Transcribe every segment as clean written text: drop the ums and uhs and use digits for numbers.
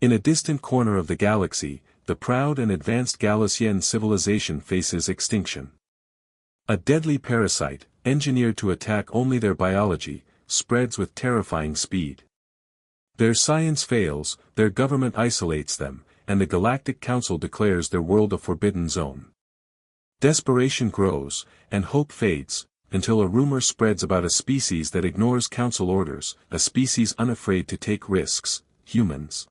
In a distant corner of the galaxy, the proud and advanced Galaxian civilization faces extinction. A deadly parasite, engineered to attack only their biology, spreads with terrifying speed. Their science fails, their government isolates them, and the Galactic Council declares their world a forbidden zone. Desperation grows, and hope fades, until a rumor spreads about a species that ignores council orders, a species unafraid to take risks, humans.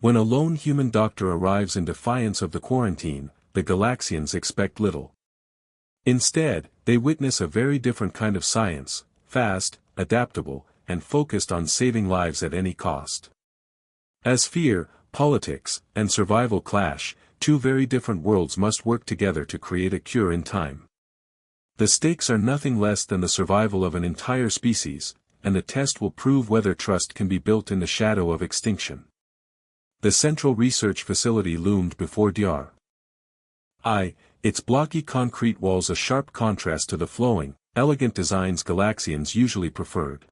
When a lone human doctor arrives in defiance of the quarantine, the Galaxians expect little. Instead, they witness a very different kind of science, fast, adaptable, and focused on saving lives at any cost. As fear, politics, and survival clash, two very different worlds must work together to create a cure in time. The stakes are nothing less than the survival of an entire species, and the test will prove whether trust can be built in the shadow of extinction. The central research facility loomed before Dr. Its blocky concrete walls a sharp contrast to the flowing, elegant designs Galaxians usually preferred.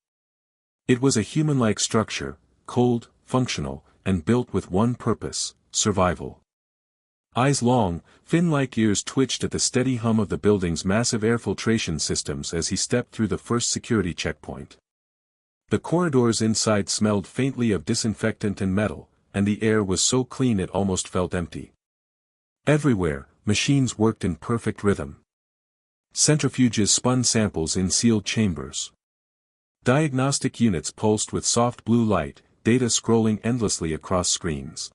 It was a human-like structure, cold, functional, and built with one purpose: survival. Eyes long, fin-like ears twitched at the steady hum of the building's massive air filtration systems as he stepped through the first security checkpoint. The corridors inside smelled faintly of disinfectant and metal, and the air was so clean it almost felt empty. Everywhere, machines worked in perfect rhythm. Centrifuges spun samples in sealed chambers. Diagnostic units pulsed with soft blue light, data scrolling endlessly across screens.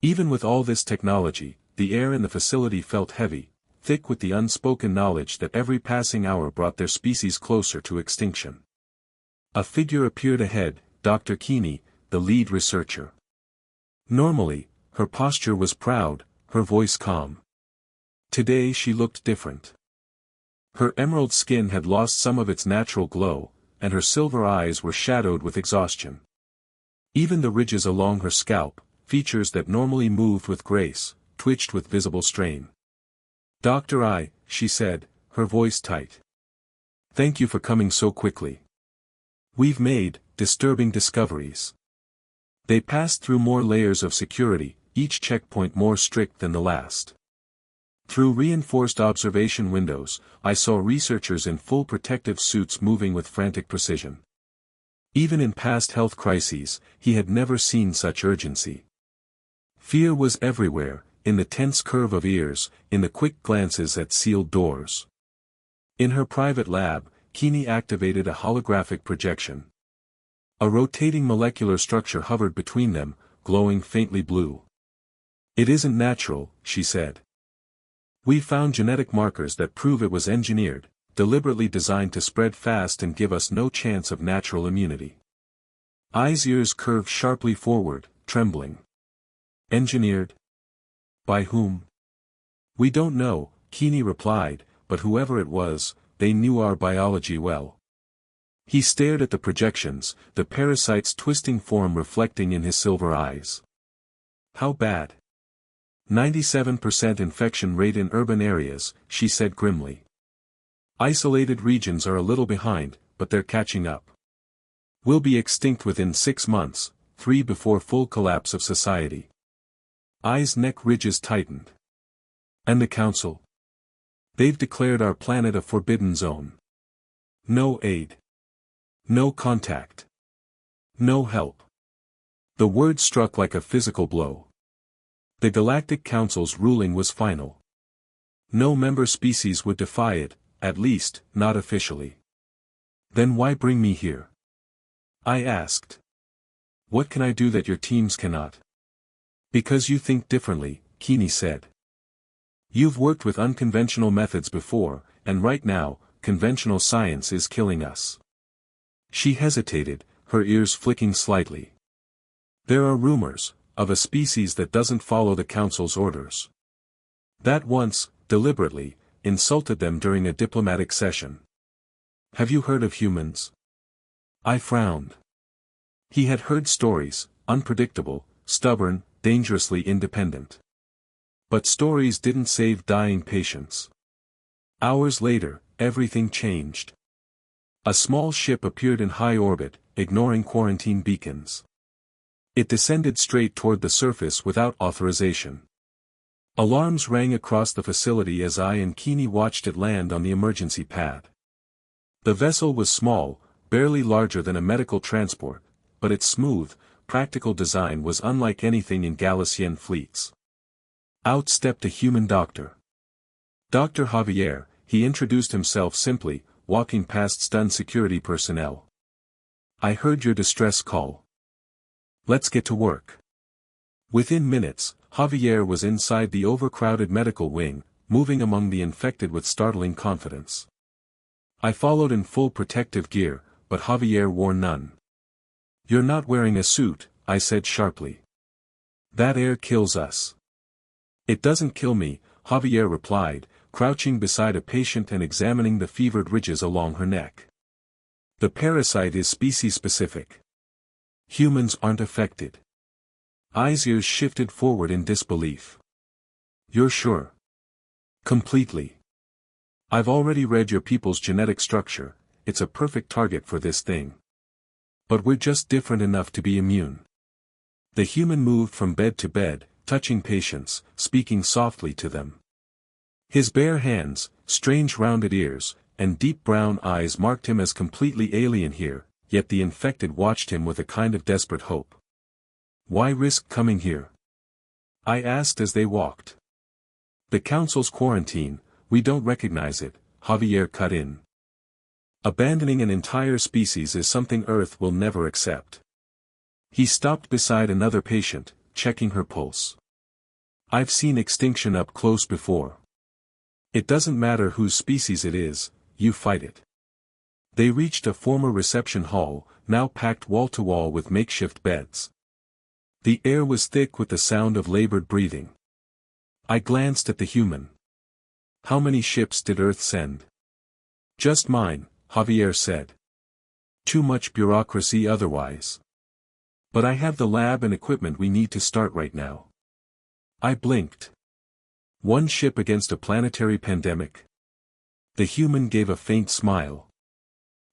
Even with all this technology, the air in the facility felt heavy, thick with the unspoken knowledge that every passing hour brought their species closer to extinction. A figure appeared ahead, Dr. Keeney, the lead researcher. Normally, her posture was proud, her voice calm. Today she looked different. Her emerald skin had lost some of its natural glow, and her silver eyes were shadowed with exhaustion. Even the ridges along her scalp, features that normally moved with grace, twitched with visible strain. Dr. She said, her voice tight. Thank you for coming so quickly. We've made disturbing discoveries. They passed through more layers of security, each checkpoint more strict than the last. Through reinforced observation windows, I saw researchers in full protective suits moving with frantic precision. Even in past health crises, he had never seen such urgency. Fear was everywhere, in the tense curve of ears, in the quick glances at sealed doors. In her private lab, Keeney activated a holographic projection. A rotating molecular structure hovered between them, glowing faintly blue. It isn't natural, she said. We found genetic markers that prove it was engineered, deliberately designed to spread fast and give us no chance of natural immunity. Eye's ears curved sharply forward, trembling. Engineered? By whom? We don't know, Keeney replied, but whoever it was, they knew our biology well. He stared at the projections, the parasite's twisting form reflecting in his silver eyes. How bad? 97% infection rate in urban areas, she said grimly. Isolated regions are a little behind, but they're catching up. We'll be extinct within 6 months, 3 before full collapse of society. Eye's neck ridges tightened. And the council? They've declared our planet a forbidden zone. No aid. No contact. No help. The word struck like a physical blow. The Galactic Council's ruling was final. No member species would defy it, at least, not officially. Then why bring me here? I asked. What can I do that your teams cannot? Because you think differently, Keeney said. You've worked with unconventional methods before, and right now, conventional science is killing us. She hesitated, her ears flicking slightly. There are rumors of a species that doesn't follow the Council's orders. That once, deliberately, insulted them during a diplomatic session. Have you heard of humans? I frowned. He had heard stories, unpredictable, stubborn, dangerously independent. But stories didn't save dying patients. Hours later, everything changed. A small ship appeared in high orbit, ignoring quarantine beacons. It descended straight toward the surface without authorization. Alarms rang across the facility as I and Keeney watched it land on the emergency pad. The vessel was small, barely larger than a medical transport, but its smooth, practical design was unlike anything in Galician fleets. Out stepped a human doctor. Dr. Javier, he introduced himself simply, walking past stunned security personnel. I heard your distress call. Let's get to work. Within minutes, Javier was inside the overcrowded medical wing, moving among the infected with startling confidence. I followed in full protective gear, but Javier wore none. You're not wearing a suit, I said sharply. That air kills us. It doesn't kill me, Javier replied, crouching beside a patient and examining the fevered ridges along her neck. The parasite is species-specific. Humans aren't affected. I's ears shifted forward in disbelief. You're sure? Completely. I've already read your people's genetic structure, it's a perfect target for this thing. But we're just different enough to be immune. The human moved from bed to bed, touching patients, speaking softly to them. His bare hands, strange rounded ears, and deep brown eyes marked him as completely alien here, yet the infected watched him with a kind of desperate hope. Why risk coming here? I asked as they walked. The council's quarantine, we don't recognize it, Javier cut in. Abandoning an entire species is something Earth will never accept. He stopped beside another patient, checking her pulse. I've seen extinction up close before. It doesn't matter whose species it is, you fight it. They reached a former reception hall, now packed wall to wall with makeshift beds. The air was thick with the sound of labored breathing. I glanced at the human. How many ships did Earth send? Just mine, Javier said. Too much bureaucracy otherwise. But I have the lab and equipment we need to start right now. I blinked. One ship against a planetary pandemic? The human gave a faint smile.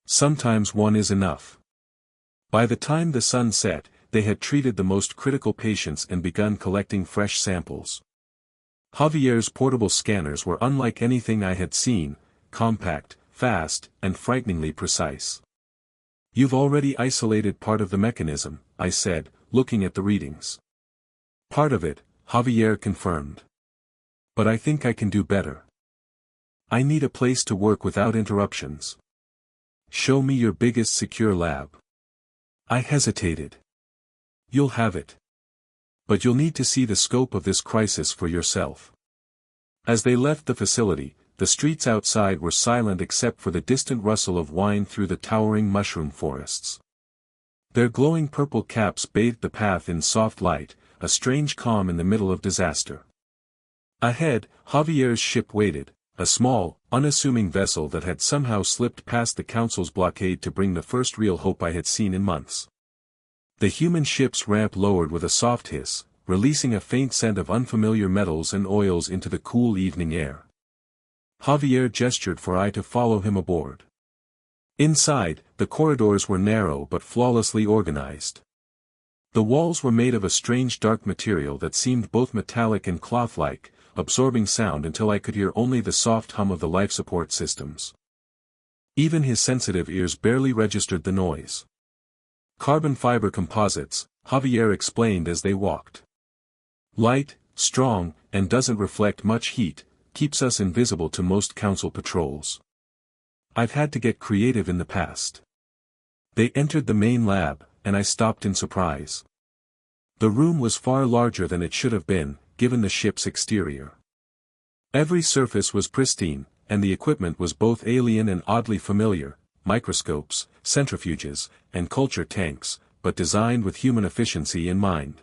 Sometimes one is enough. By the time the sun set, they had treated the most critical patients and begun collecting fresh samples. Javier's portable scanners were unlike anything I had seen, compact, fast, and frighteningly precise. You've already isolated part of the mechanism, I said, looking at the readings. Part of it, Javier confirmed. But I think I can do better. I need a place to work without interruptions. Show me your biggest secure lab. I hesitated. You'll have it. But you'll need to see the scope of this crisis for yourself. As they left the facility, the streets outside were silent except for the distant rustle of wine through the towering mushroom forests. Their glowing purple caps bathed the path in soft light, a strange calm in the middle of disaster. Ahead, Javier's ship waited, a small, unassuming vessel that had somehow slipped past the council's blockade to bring the first real hope I had seen in months. The human ship's ramp lowered with a soft hiss, releasing a faint scent of unfamiliar metals and oils into the cool evening air. Javier gestured for I to follow him aboard. Inside, the corridors were narrow but flawlessly organized. The walls were made of a strange dark material that seemed both metallic and cloth-like, absorbing sound until I could hear only the soft hum of the life support systems. Even his sensitive ears barely registered the noise. Carbon fiber composites, Javier explained as they walked. Light, strong, and doesn't reflect much heat, keeps us invisible to most council patrols. I've had to get creative in the past. They entered the main lab, and I stopped in surprise. The room was far larger than it should have been, given the ship's exterior. Every surface was pristine, and the equipment was both alien and oddly familiar, microscopes, centrifuges, and culture tanks, but designed with human efficiency in mind.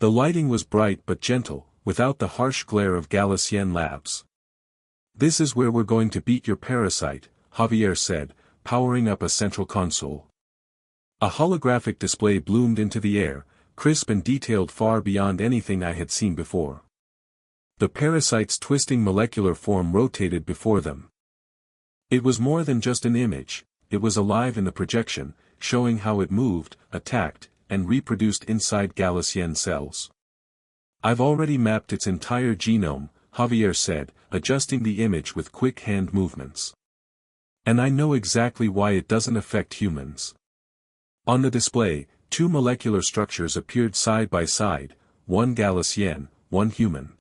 The lighting was bright but gentle, without the harsh glare of Galician labs. This is where we're going to beat your parasite, Javier said, powering up a central console. A holographic display bloomed into the air, crisp and detailed far beyond anything I had seen before. The parasite's twisting molecular form rotated before them. It was more than just an image, it was alive in the projection, showing how it moved, attacked, and reproduced inside Galassian cells. I've already mapped its entire genome, Javier said, adjusting the image with quick hand movements. And I know exactly why it doesn't affect humans. On the display, two molecular structures appeared side by side, one Galassian, one human.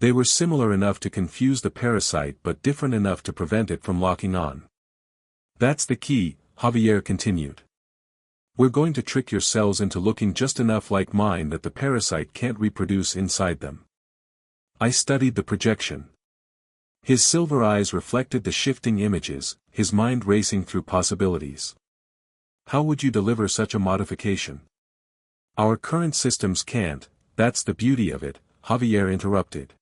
They were similar enough to confuse the parasite but different enough to prevent it from locking on. That's the key, Javier continued. We're going to trick your cells into looking just enough like mine that the parasite can't reproduce inside them. I studied the projection. His silver eyes reflected the shifting images, his mind racing through possibilities. How would you deliver such a modification? Our current systems can't, that's the beauty of it, Javier interrupted.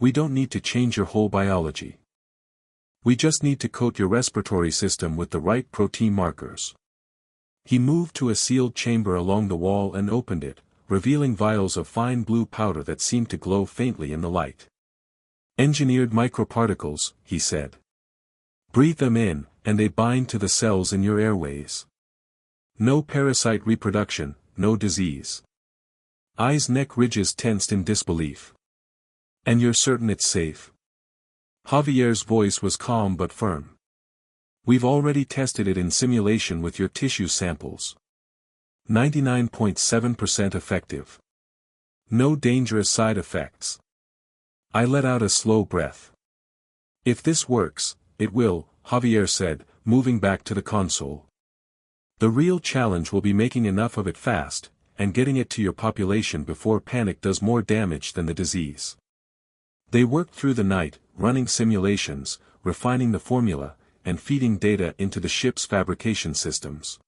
We don't need to change your whole biology. We just need to coat your respiratory system with the right protein markers. He moved to a sealed chamber along the wall and opened it, revealing vials of fine blue powder that seemed to glow faintly in the light. Engineered microparticles, he said. Breathe them in, and they bind to the cells in your airways. No parasite reproduction, no disease. Eyes neck ridges tensed in disbelief. And you're certain it's safe? Javier's voice was calm but firm. We've already tested it in simulation with your tissue samples. 99.7% effective. No dangerous side effects. I let out a slow breath. If this works, it will, Javier said, moving back to the console. The real challenge will be making enough of it fast, and getting it to your population before panic does more damage than the disease. They worked through the night, running simulations, refining the formula, and feeding data into the ship's fabrication systems.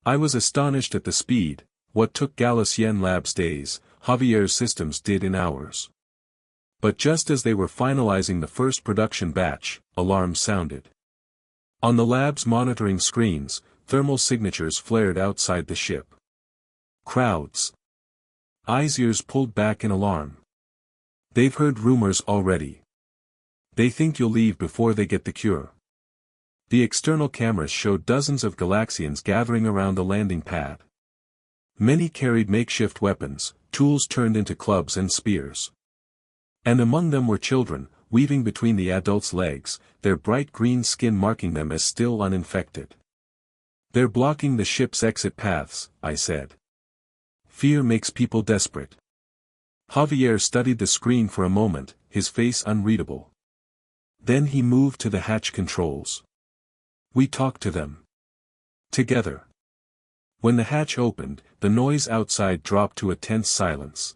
I was astonished at the speed. What took Galassian Labs days, Javier's systems did in hours. But just as they were finalizing the first production batch, alarms sounded. On the lab's monitoring screens, thermal signatures flared outside the ship. Crowds. Eyes ears pulled back in alarm. They've heard rumors already. They think you'll leave before they get the cure. The external cameras showed dozens of Galaxians gathering around the landing pad. Many carried makeshift weapons, tools turned into clubs and spears. And among them were children, weaving between the adults' legs, their bright green skin marking them as still uninfected. They're blocking the ship's exit paths, I said. Fear makes people desperate. Javier studied the screen for a moment, his face unreadable. Then he moved to the hatch controls. We talked to them. Together. When the hatch opened, the noise outside dropped to a tense silence.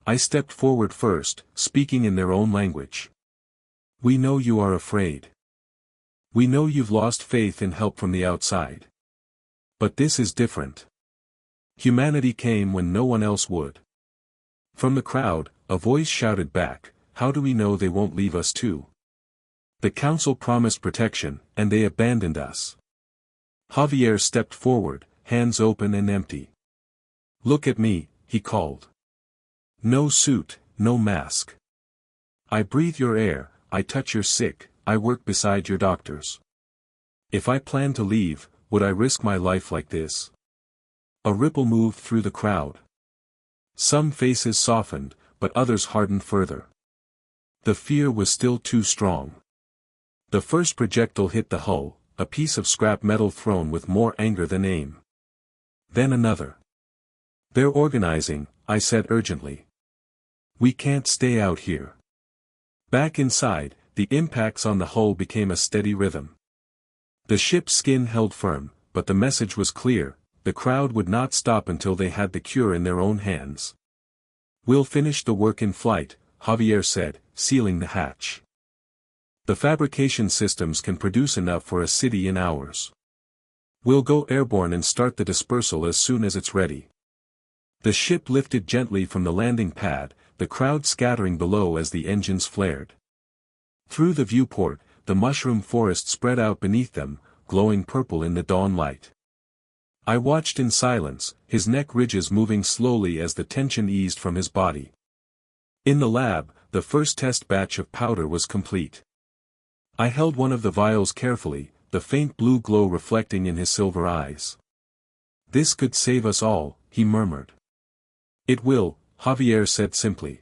I stepped forward first, speaking in their own language. We know you are afraid. We know you've lost faith in help from the outside. But this is different. Humanity came when no one else would. From the crowd, a voice shouted back, how do we know they won't leave us too? The council promised protection, and they abandoned us. Javier stepped forward, hands open and empty. Look at me, he called. No suit, no mask. I breathe your air, I touch your sick, I work beside your doctors. If I planned to leave, would I risk my life like this? A ripple moved through the crowd. Some faces softened, but others hardened further. The fear was still too strong. The first projectile hit the hull, a piece of scrap metal thrown with more anger than aim. Then another. They're organizing, I said urgently. We can't stay out here. Back inside, the impacts on the hull became a steady rhythm. The ship's skin held firm, but the message was clear, the crowd would not stop until they had the cure in their own hands. We'll finish the work in flight, Javier said, sealing the hatch. The fabrication systems can produce enough for a city in hours. We'll go airborne and start the dispersal as soon as it's ready. The ship lifted gently from the landing pad, the crowd scattering below as the engines flared. Through the viewport, the mushroom forest spread out beneath them, glowing purple in the dawn light. I watched in silence, his neck ridges moving slowly as the tension eased from his body. In the lab, the first test batch of powder was complete. I held one of the vials carefully, the faint blue glow reflecting in his silver eyes. This could save us all, he murmured. It will, Javier said simply.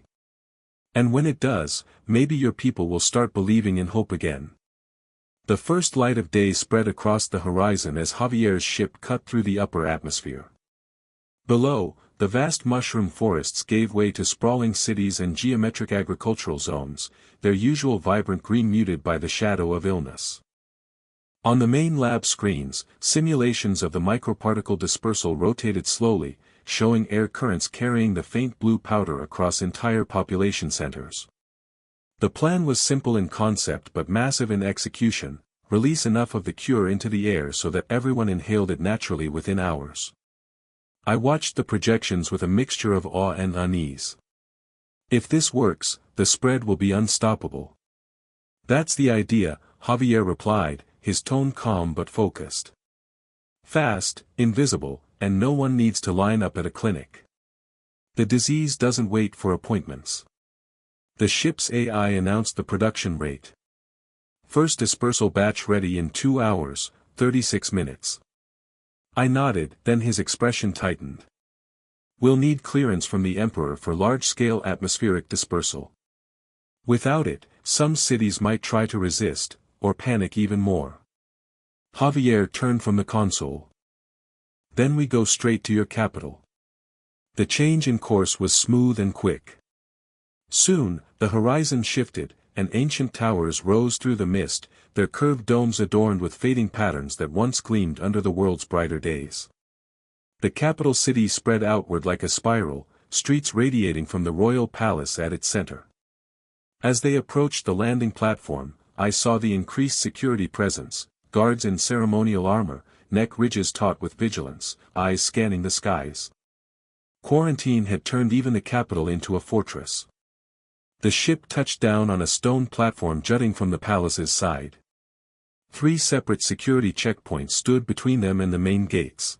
And when it does, maybe your people will start believing in hope again. The first light of day spread across the horizon as Javier's ship cut through the upper atmosphere. Below, the vast mushroom forests gave way to sprawling cities and geometric agricultural zones, their usual vibrant green muted by the shadow of illness. On the main lab screens, simulations of the microparticle dispersal rotated slowly, showing air currents carrying the faint blue powder across entire population centers. The plan was simple in concept but massive in execution: release enough of the cure into the air so that everyone inhaled it naturally within hours. I watched the projections with a mixture of awe and unease. If this works, the spread will be unstoppable. That's the idea, Javier replied, his tone calm but focused. Fast, invisible, and no one needs to line up at a clinic. The disease doesn't wait for appointments. The ship's AI announced the production rate. First dispersal batch ready in 2 hours, 36 minutes. I nodded, then his expression tightened. We'll need clearance from the Emperor for large-scale atmospheric dispersal. Without it, some cities might try to resist, or panic even more. Javier turned from the console. Then we go straight to your capital. The change in course was smooth and quick. Soon, the horizon shifted, and ancient towers rose through the mist, their curved domes adorned with fading patterns that once gleamed under the world's brighter days. The capital city spread outward like a spiral, streets radiating from the royal palace at its center. As they approached the landing platform, I saw the increased security presence, guards in ceremonial armor, neck ridges taut with vigilance, eyes scanning the skies. Quarantine had turned even the capital into a fortress. The ship touched down on a stone platform jutting from the palace's side. 3 separate security checkpoints stood between them and the main gates.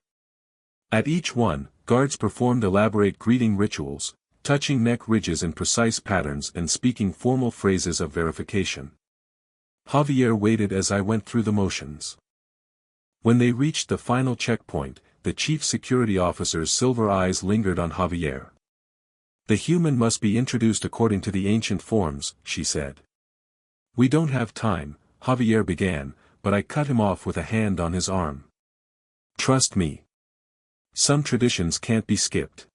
At each one, guards performed elaborate greeting rituals, touching neck ridges in precise patterns and speaking formal phrases of verification. Javier waited as I went through the motions. When they reached the final checkpoint, the chief security officer's silver eyes lingered on Javier. The human must be introduced according to the ancient forms, she said. We don't have time, Javier began, but I cut him off with a hand on his arm. Trust me. Some traditions can't be skipped.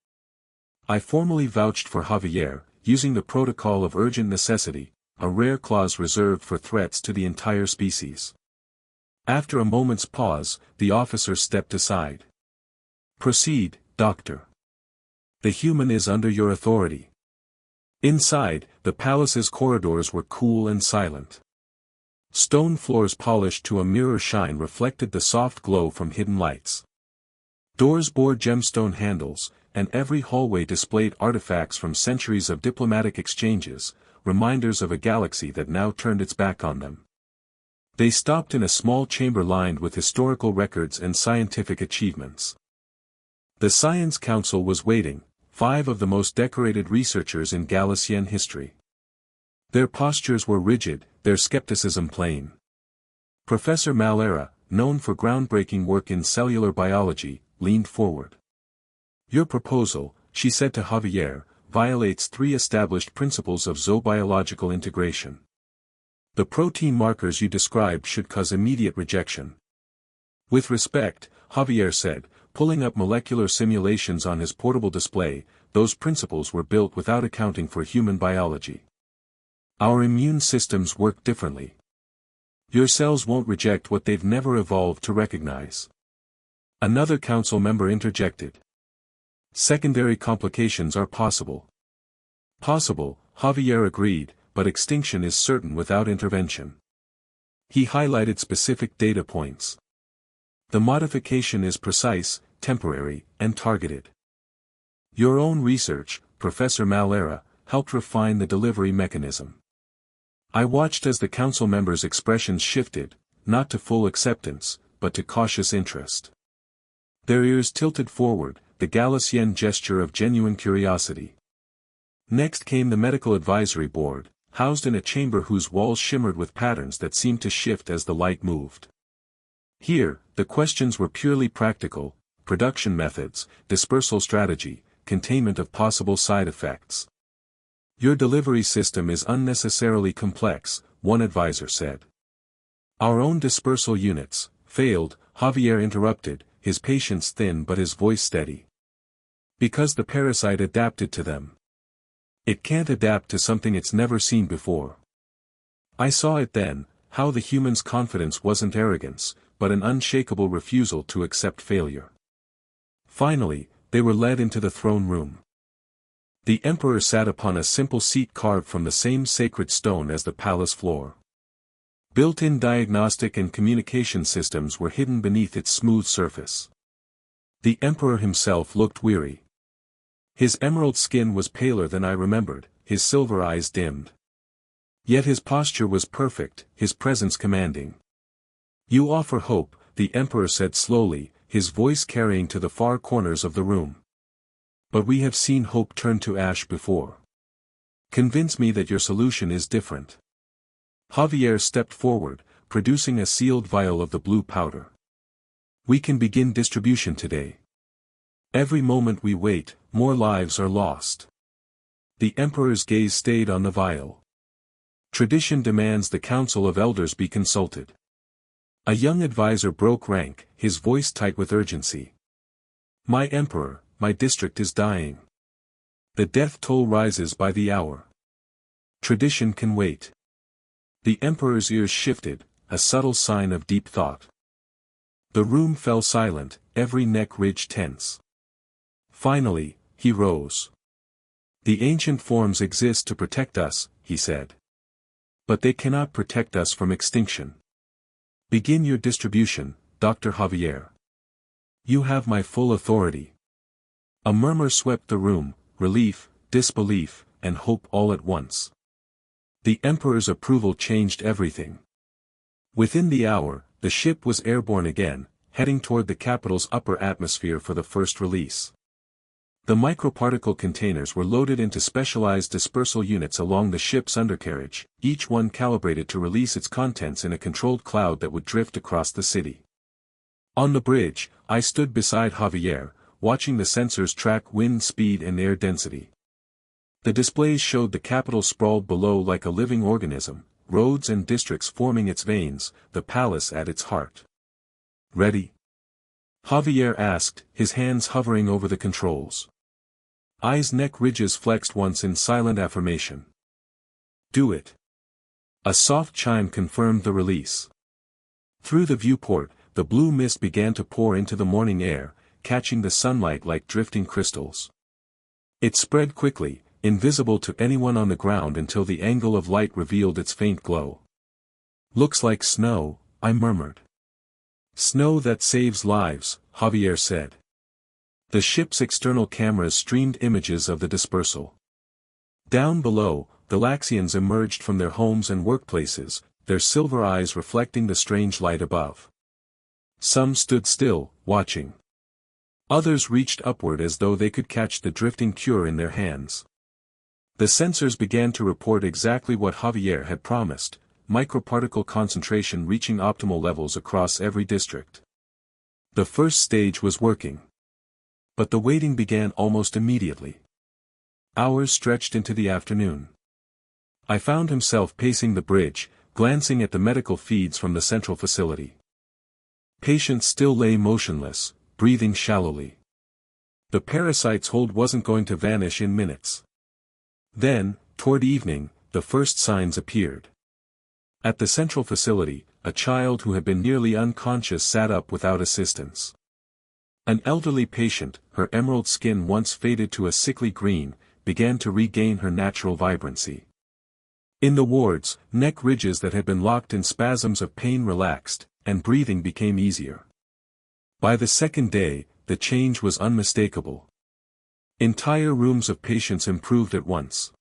I formally vouched for Javier, using the protocol of urgent necessity, a rare clause reserved for threats to the entire species. After a moment's pause, the officer stepped aside. Proceed, Doctor. The human is under your authority. Inside, the palace's corridors were cool and silent. Stone floors polished to a mirror shine reflected the soft glow from hidden lights. Doors bore gemstone handles, and every hallway displayed artifacts from centuries of diplomatic exchanges, reminders of a galaxy that now turned its back on them. They stopped in a small chamber lined with historical records and scientific achievements. The Science Council was waiting, 5 of the most decorated researchers in Galician history. Their postures were rigid, their skepticism plain. Professor Malera, known for groundbreaking work in cellular biology, leaned forward. Your proposal, she said to Javier, violates 3 established principles of zoobiological integration. The protein markers you described should cause immediate rejection. With respect, Javier said, pulling up molecular simulations on his portable display, those principles were built without accounting for human biology. Our immune systems work differently. Your cells won't reject what they've never evolved to recognize. Another council member interjected. Secondary complications are possible. Possible, Javier agreed, but extinction is certain without intervention. He highlighted specific data points. The modification is precise, temporary, and targeted. Your own research, Professor Malera, helped refine the delivery mechanism. I watched as the council members' expressions shifted, not to full acceptance, but to cautious interest. Their ears tilted forward, the Galician gesture of genuine curiosity. Next came the Medical Advisory Board, housed in a chamber whose walls shimmered with patterns that seemed to shift as the light moved. Here, the questions were purely practical, production methods, dispersal strategy, containment of possible side effects. Your delivery system is unnecessarily complex, one advisor said. Our own dispersal units failed, Javier interrupted, his patience thin but his voice steady. Because the parasite adapted to them. It can't adapt to something it's never seen before. I saw it then, how the human's confidence wasn't arrogance, but an unshakable refusal to accept failure. Finally, they were led into the throne room. The emperor sat upon a simple seat carved from the same sacred stone as the palace floor. Built-in diagnostic and communication systems were hidden beneath its smooth surface. The emperor himself looked weary. His emerald skin was paler than I remembered, his silver eyes dimmed. Yet his posture was perfect, his presence commanding. You offer hope, the emperor said slowly, his voice carrying to the far corners of the room. But we have seen hope turn to ash before. Convince me that your solution is different. Javier stepped forward, producing a sealed vial of the blue powder. We can begin distribution today. Every moment we wait, more lives are lost. The emperor's gaze stayed on the vial. Tradition demands the council of elders be consulted. A young advisor broke rank, his voice tight with urgency. My emperor, my district is dying. The death toll rises by the hour. Tradition can wait. The emperor's ears shifted, a subtle sign of deep thought. The room fell silent, every neck ridge tense. Finally, he rose. The ancient forms exist to protect us, he said. But they cannot protect us from extinction. Begin your distribution, Dr. Javier. You have my full authority. A murmur swept the room, relief, disbelief, and hope all at once. The emperor's approval changed everything. Within the hour, the ship was airborne again, heading toward the capital's upper atmosphere for the first release. The microparticle containers were loaded into specialized dispersal units along the ship's undercarriage, each one calibrated to release its contents in a controlled cloud that would drift across the city. On the bridge, I stood beside Javier, watching the sensors track wind speed and air density. The displays showed the capital sprawled below like a living organism, roads and districts forming its veins, the palace at its heart. Ready? Javier asked, his hands hovering over the controls. Eyes neck ridges flexed once in silent affirmation. Do it. A soft chime confirmed the release. Through the viewport, the blue mist began to pour into the morning air, catching the sunlight like drifting crystals. It spread quickly, invisible to anyone on the ground until the angle of light revealed its faint glow. Looks like snow, I murmured. Snow that saves lives, Javier said. The ship's external cameras streamed images of the dispersal. Down below, Galaxians emerged from their homes and workplaces, their silver eyes reflecting the strange light above. Some stood still, watching. Others reached upward as though they could catch the drifting cure in their hands. The sensors began to report exactly what Javier had promised, microparticle concentration reaching optimal levels across every district. The first stage was working. But the waiting began almost immediately. Hours stretched into the afternoon. I found himself pacing the bridge, glancing at the medical feeds from the central facility. Patients still lay motionless, breathing shallowly. The parasite's hold wasn't going to vanish in minutes. Then, toward evening, the first signs appeared. At the central facility, a child who had been nearly unconscious sat up without assistance. An elderly patient, her emerald skin once faded to a sickly green, began to regain her natural vibrancy. In the wards, neck ridges that had been locked in spasms of pain relaxed, and breathing became easier. By the second day, the change was unmistakable. Entire rooms of patients improved at once.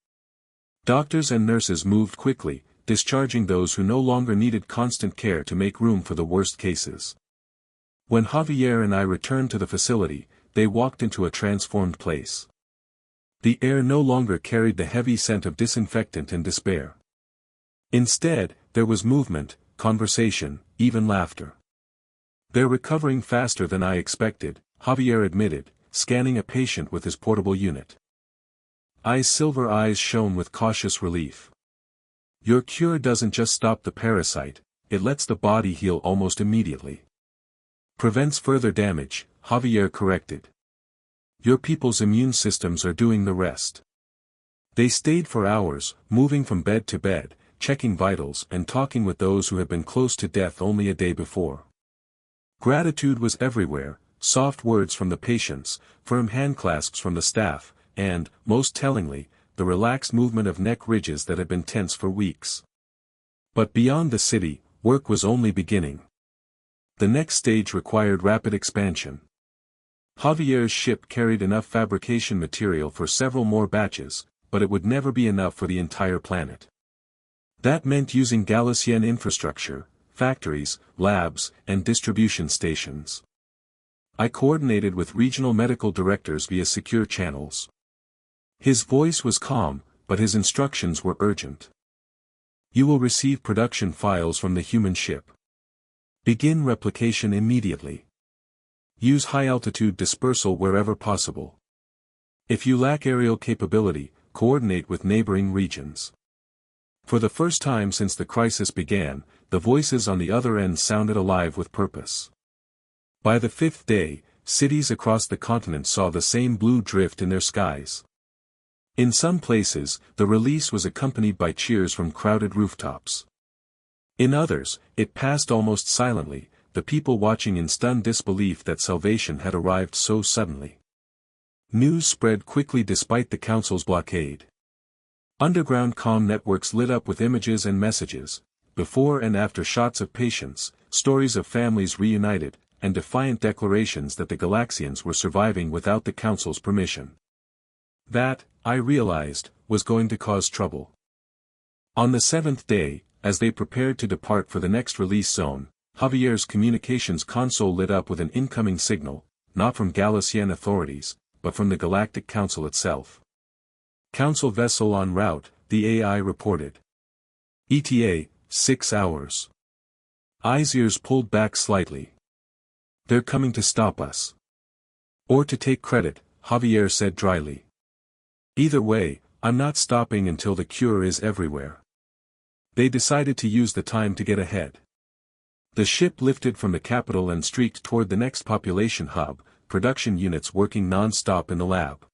Doctors and nurses moved quickly, discharging those who no longer needed constant care to make room for the worst cases. When Javier and I returned to the facility, they walked into a transformed place. The air no longer carried the heavy scent of disinfectant and despair. Instead, there was movement, conversation, even laughter. They're recovering faster than I expected, Javier admitted, scanning a patient with his portable unit. Silver eyes shone with cautious relief. Your cure doesn't just stop the parasite, it lets the body heal almost immediately. Prevents further damage, Javier corrected. Your people's immune systems are doing the rest. They stayed for hours, moving from bed to bed, checking vitals and talking with those who had been close to death only a day before. Gratitude was everywhere, soft words from the patients, firm handclasps from the staff, and, most tellingly, the relaxed movement of neck ridges that had been tense for weeks. But beyond the city, work was only beginning. The next stage required rapid expansion. Javier's ship carried enough fabrication material for several more batches, but it would never be enough for the entire planet. That meant using Galician infrastructure, factories, labs, and distribution stations. I coordinated with regional medical directors via secure channels. His voice was calm, but his instructions were urgent. You will receive production files from the human ship. Begin replication immediately. Use high-altitude dispersal wherever possible. If you lack aerial capability, coordinate with neighboring regions. For the first time since the crisis began, the voices on the other end sounded alive with purpose. By the fifth day, cities across the continent saw the same blue drift in their skies. In some places, the release was accompanied by cheers from crowded rooftops. In others, it passed almost silently, the people watching in stunned disbelief that salvation had arrived so suddenly. News spread quickly despite the council's blockade. Underground comm networks lit up with images and messages, before and after shots of patients, stories of families reunited, and defiant declarations that the Galaxians were surviving without the council's permission. That, I realized, was going to cause trouble. On the seventh day, as they prepared to depart for the next release zone, Javier's communications console lit up with an incoming signal, not from Galician authorities, but from the Galactic Council itself. Council vessel en route, the AI reported. ETA, 6 hours. I's ears pulled back slightly. They're coming to stop us. Or to take credit, Javier said dryly. Either way, I'm not stopping until the cure is everywhere. They decided to use the time to get ahead. The ship lifted from the capital and streaked toward the next population hub, production units working non-stop in the lab.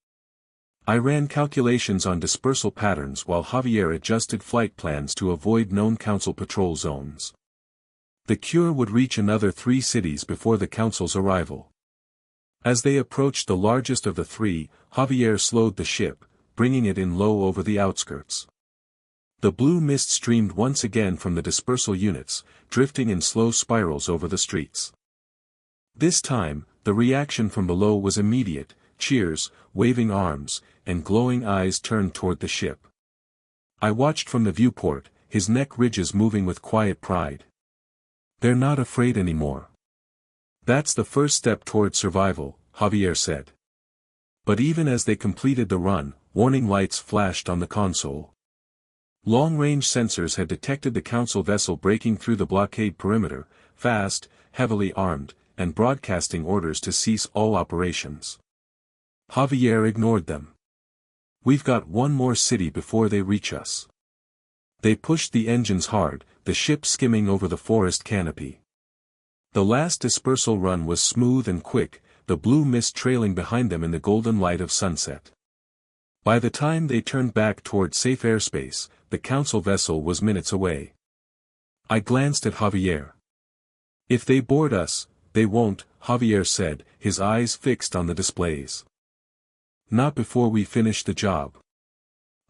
I ran calculations on dispersal patterns while Javier adjusted flight plans to avoid known council patrol zones. The cure would reach another 3 cities before the council's arrival. As they approached the largest of the 3, Javier slowed the ship, bringing it in low over the outskirts. The blue mist streamed once again from the dispersal units, drifting in slow spirals over the streets. This time, the reaction from below was immediate, cheers, waving arms, and glowing eyes turned toward the ship. I watched from the viewport, his neck ridges moving with quiet pride. They're not afraid anymore. That's the first step toward survival, Javier said. But even as they completed the run, warning lights flashed on the console. Long-range sensors had detected the council vessel breaking through the blockade perimeter, fast, heavily armed, and broadcasting orders to cease all operations. Javier ignored them. We've got one more city before they reach us. They pushed the engines hard, the ship skimming over the forest canopy. The last dispersal run was smooth and quick, the blue mist trailing behind them in the golden light of sunset. By the time they turned back toward safe airspace, the council vessel was minutes away. I glanced at Javier. If they board us, they won't, Javier said, his eyes fixed on the displays. Not before we finish the job.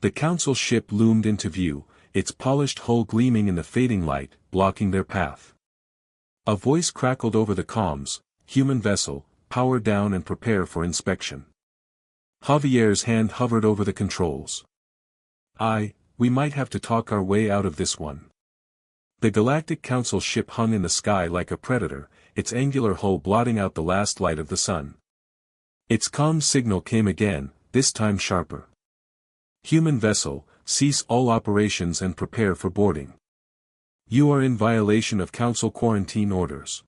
The council ship loomed into view, its polished hull gleaming in the fading light, blocking their path. A voice crackled over the comms, human vessel, power down and prepare for inspection. Javier's hand hovered over the controls. We might have to talk our way out of this one. The Galactic Council ship hung in the sky like a predator, its angular hull blotting out the last light of the sun. Its comm signal came again, this time sharper. Human vessel, cease all operations and prepare for boarding. You are in violation of Council quarantine orders.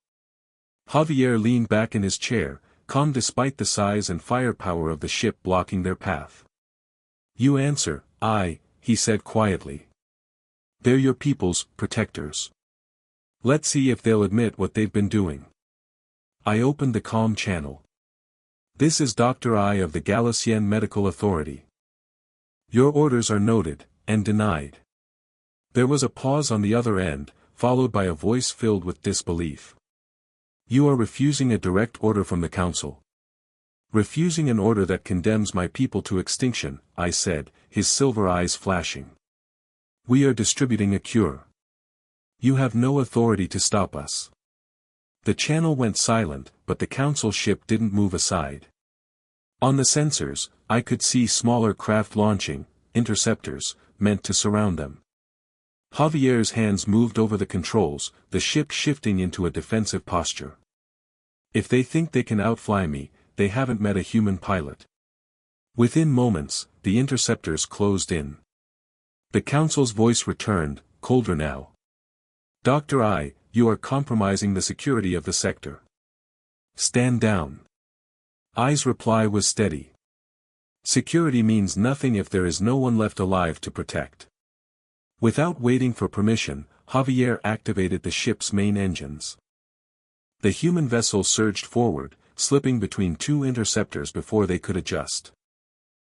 Javier leaned back in his chair, calm despite the size and firepower of the ship blocking their path. "You answer, he said quietly. "They're your people's protectors. Let's see if they'll admit what they've been doing." I opened the comm channel. "This is Dr. I of the Galician Medical Authority. Your orders are noted, and denied." There was a pause on the other end, followed by a voice filled with disbelief. "You are refusing a direct order from the Council." "Refusing an order that condemns my people to extinction," I said, his silver eyes flashing. "We are distributing a cure. You have no authority to stop us." The channel went silent, but the Council ship didn't move aside. On the sensors, I could see smaller craft launching, interceptors, meant to surround them. Javier's hands moved over the controls, the ship shifting into a defensive posture. "If they think they can outfly me, they haven't met a human pilot." Within moments, the interceptors closed in. The Council's voice returned, colder now. "Dr. I, you are compromising the security of the sector. Stand down." I's reply was steady. "Security means nothing if there is no one left alive to protect." Without waiting for permission, Javier activated the ship's main engines. The human vessel surged forward, slipping between two interceptors before they could adjust.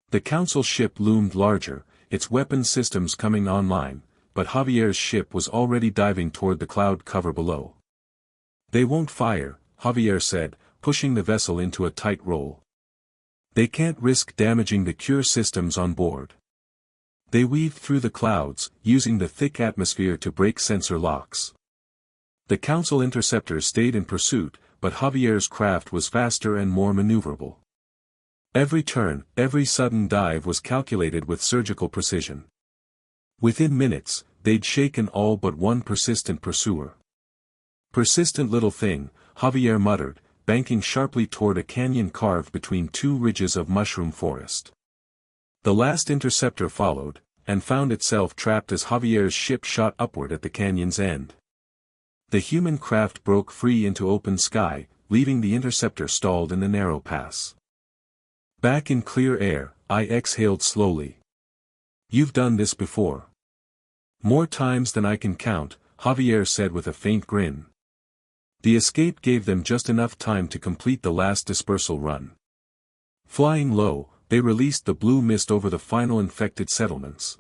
The Council ship loomed larger, its weapon systems coming online, but Javier's ship was already diving toward the cloud cover below. "They won't fire," Javier said, pushing the vessel into a tight roll. "They can't risk damaging the cure systems on board." They weaved through the clouds, using the thick atmosphere to break sensor locks. The Council interceptors stayed in pursuit, but Javier's craft was faster and more maneuverable. Every turn, every sudden dive was calculated with surgical precision. Within minutes, they'd shaken all but one persistent pursuer. "Persistent little thing," Javier muttered, banking sharply toward a canyon carved between two ridges of mushroom forest. The last interceptor followed, and found itself trapped as Javier's ship shot upward at the canyon's end. The human craft broke free into open sky, leaving the interceptor stalled in the narrow pass. Back in clear air, I exhaled slowly. "You've done this before." "More times than I can count," Javier said with a faint grin. The escape gave them just enough time to complete the last dispersal run. Flying low, they released the blue mist over the final infected settlements.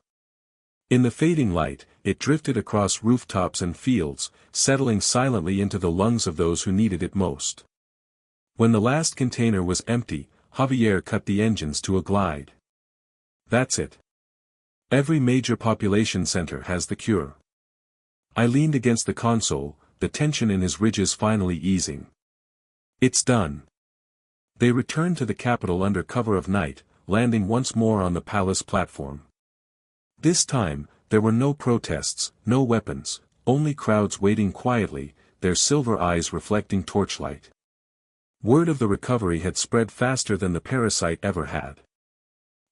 In the fading light, it drifted across rooftops and fields, settling silently into the lungs of those who needed it most. When the last container was empty, Javier cut the engines to a glide. "That's it. Every major population center has the cure." I leaned against the console, the tension in his ridges finally easing. "It's done." They returned to the capital under cover of night, landing once more on the palace platform. This time, there were no protests, no weapons, only crowds waiting quietly, their silver eyes reflecting torchlight. Word of the recovery had spread faster than the parasite ever had.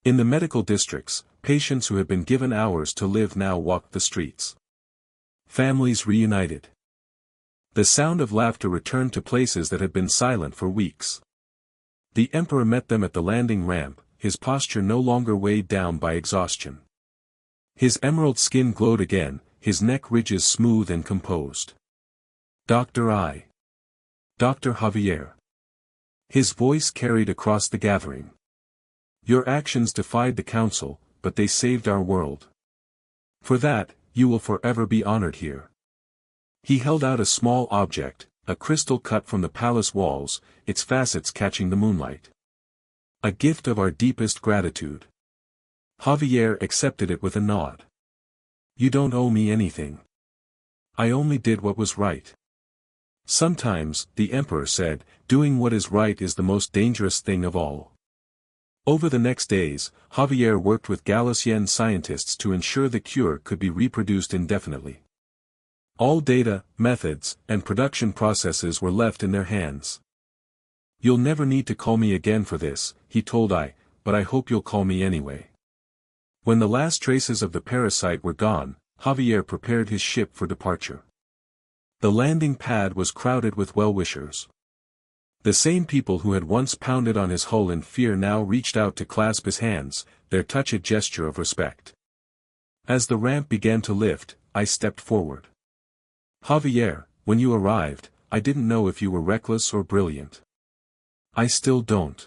In the medical districts, patients who had been given hours to live now walked the streets. Families reunited. The sound of laughter returned to places that had been silent for weeks. The Emperor met them at the landing ramp, his posture no longer weighed down by exhaustion. His emerald skin glowed again, his neck ridges smooth and composed. "Dr. I. Dr. Javier." His voice carried across the gathering. "Your actions defied the Council, but they saved our world. For that, you will forever be honored here." He held out a small object, a crystal cut from the palace walls, its facets catching the moonlight. "A gift of our deepest gratitude." Javier accepted it with a nod. "You don't owe me anything. I only did what was right." "Sometimes," the Emperor said, "doing what is right is the most dangerous thing of all." Over the next days, Javier worked with Galician scientists to ensure the cure could be reproduced indefinitely. All data, methods, and production processes were left in their hands. "You'll never need to call me again for this," he told I, "but I hope you'll call me anyway." When the last traces of the parasite were gone, Javier prepared his ship for departure. The landing pad was crowded with well-wishers. The same people who had once pounded on his hull in fear now reached out to clasp his hands, their touch a gesture of respect. As the ramp began to lift, I stepped forward. Javier, when you arrived, I didn't know if you were reckless or brilliant. I still don't.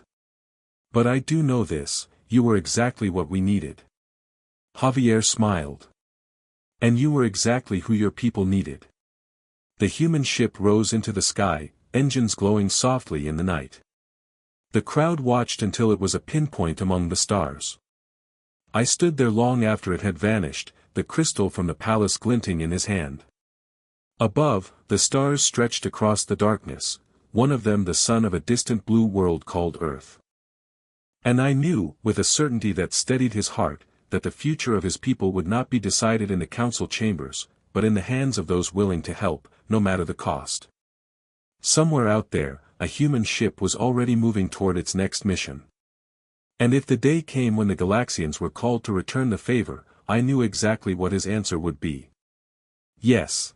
But I do know this, you were exactly what we needed. Javier smiled. And you were exactly who your people needed. The human ship rose into the sky, engines glowing softly in the night. The crowd watched until it was a pinpoint among the stars. I stood there long after it had vanished, the crystal from the palace glinting in his hand. Above, the stars stretched across the darkness, one of them the sun of a distant blue world called Earth. And I knew, with a certainty that steadied his heart, that the future of his people would not be decided in the council chambers, but in the hands of those willing to help, no matter the cost. Somewhere out there, a human ship was already moving toward its next mission. And if the day came when the Galaxians were called to return the favor, I knew exactly what his answer would be. Yes.